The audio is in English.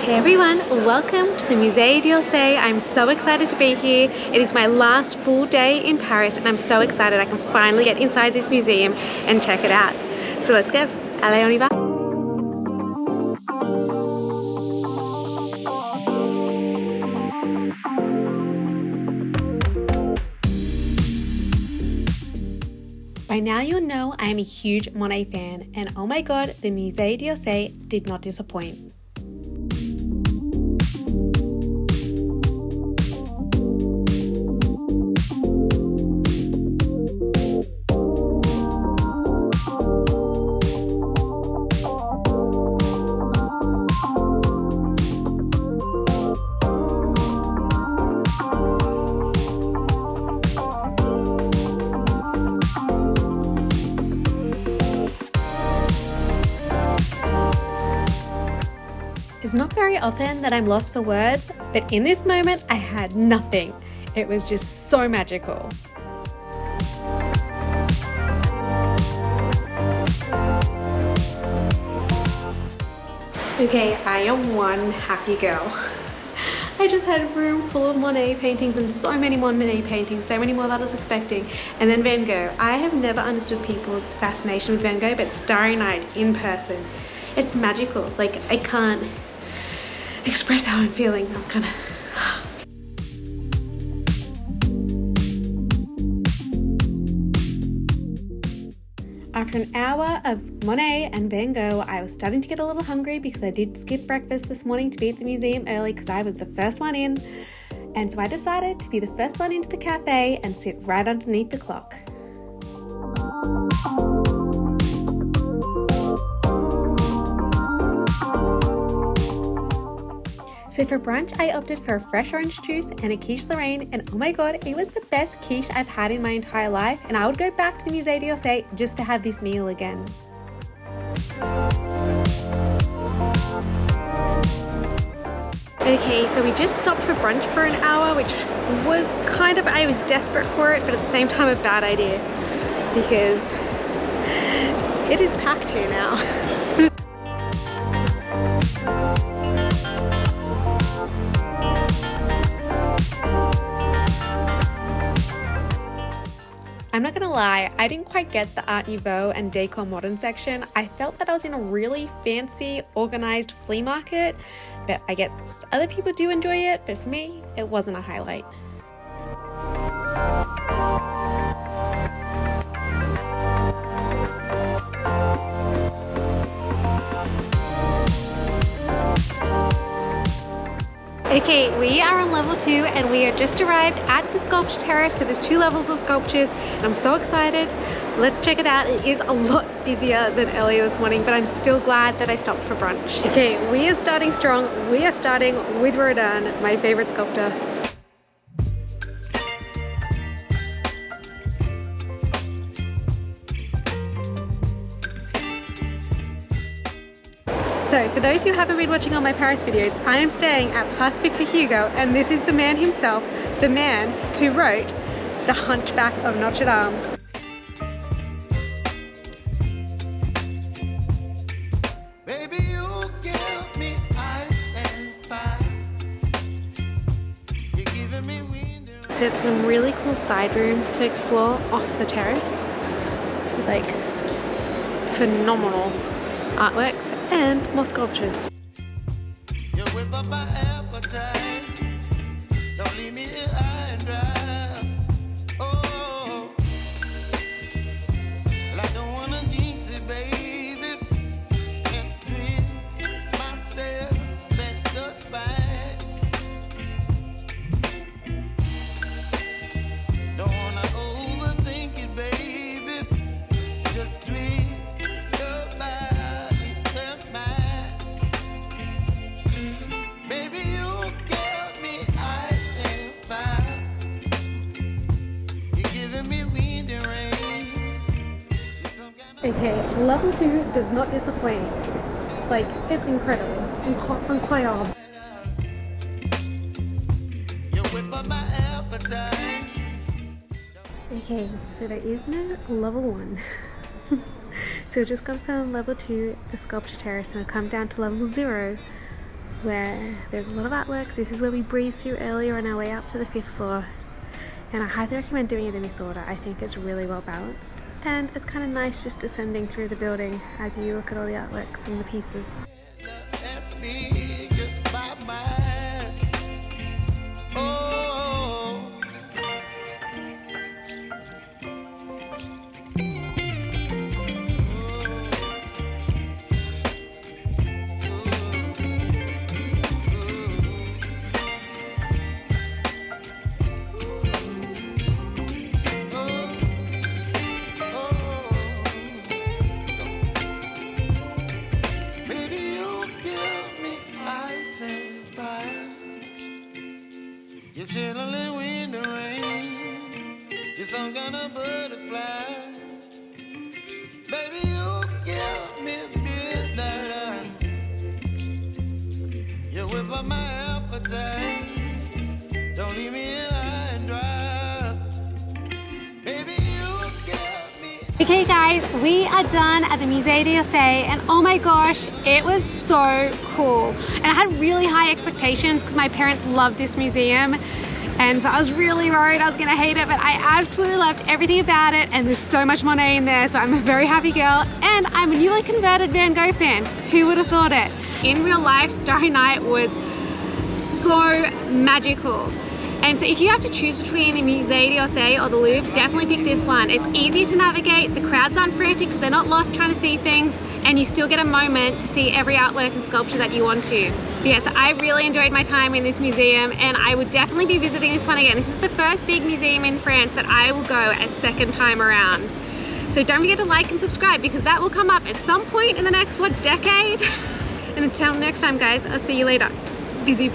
Hey everyone, welcome to the Musée d'Orsay. I'm so excited to be here. It is my last full day in Paris and I'm so excited I can finally get inside this museum and check it out. So let's go. Allez, on y va. By now you'll know I am a huge Monet fan, and oh my god, the Musée d'Orsay did not disappoint. It's not very often that I'm lost for words, but in this moment I had nothing. It was just so magical. Okay, I am one happy girl. I just had a room full of Monet paintings and so many Monet paintings, so many more than I was expecting. And then Van Gogh. I have never understood people's fascination with Van Gogh, but Starry Night in person, it's magical. Like, I can't express how I'm feeling. I'm kind of... After an hour of Monet and Van Gogh, I was starting to get a little hungry because I did skip breakfast this morning to be at the museum early because I was the first one in. And so I decided to be the first one into the cafe and sit right underneath the clock. So for brunch, I opted for a fresh orange juice and a quiche Lorraine, and oh my god, it was the best quiche I've had in my entire life, and I would go back to the Musée d'Orsay just to have this meal again. Okay, so we just stopped for brunch for an hour, which was kind of, I was desperate for it, but at the same time a bad idea, because it is packed here now. I'm not gonna lie, I didn't quite get the Art Nouveau and Décor Modern section. I felt that I was in a really fancy, organized flea market, but I guess other people do enjoy it, but for me, it wasn't a highlight. Okay, we are on level 2 and we are just arrived at the sculpture terrace. So there's 2 levels of sculptures and I'm so excited. Let's check it out. It is a lot busier than earlier this morning, but I'm still glad that I stopped for brunch. Okay, we are starting strong. We are starting with Rodin, my favorite sculptor. So for those who haven't been watching all my Paris videos, I am staying at Place Victor Hugo, and this is the man himself, the man who wrote The Hunchback of Notre Dame. Baby, you give me ice and fire. You're giving me wind and... So it's some really cool side rooms to explore off the terrace. Like, phenomenal artworks and more sculptures. You whip up my appetite. Don't leave me here high and dry. Oh, well, I don't wanna jinx it, baby, and twist myself at the spine. Don't wanna overthink it, baby. It's just twist your body. Okay, level 2 does not disappoint. Like, it's incredible. Incroyable. Okay, so there is no level 1. So we've just gone from level 2, the sculpture terrace, and we've come down to level 0, where there's a lot of artworks. This is where we breezed through earlier on our way up to the 5th floor. And I highly recommend doing it in this order. I think it's really well balanced. And it's kind of nice just descending through the building as you look at all the artworks and the pieces. You're chilling when the rain. You're some kind of butterfly. Baby, you give me midnight. You whip up my appetite. Don't leave me here high and dry. Baby, you give me. Okay guys, we are done at the Musée d'Orsay and oh my gosh, it was so cool. And I had really high expectations because my parents love this museum. And so I was really worried I was gonna hate it, but I absolutely loved everything about it. And there's so much Monet in there, so I'm a very happy girl. And I'm a newly converted Van Gogh fan. Who would have thought it? In real life, Starry Night was so magical. And so if you have to choose between the Musée d'Orsay or the Louvre, definitely pick this one. It's easy to navigate, the crowds aren't frantic because they're not lost trying to see things, and you still get a moment to see every artwork and sculpture that you want to. But yeah, so I really enjoyed my time in this museum and I would definitely be visiting this one again. This is the first big museum in France that I will go a second time around. So don't forget to like and subscribe because that will come up at some point in the next, what, decade? And until next time guys, I'll see you later. Busy.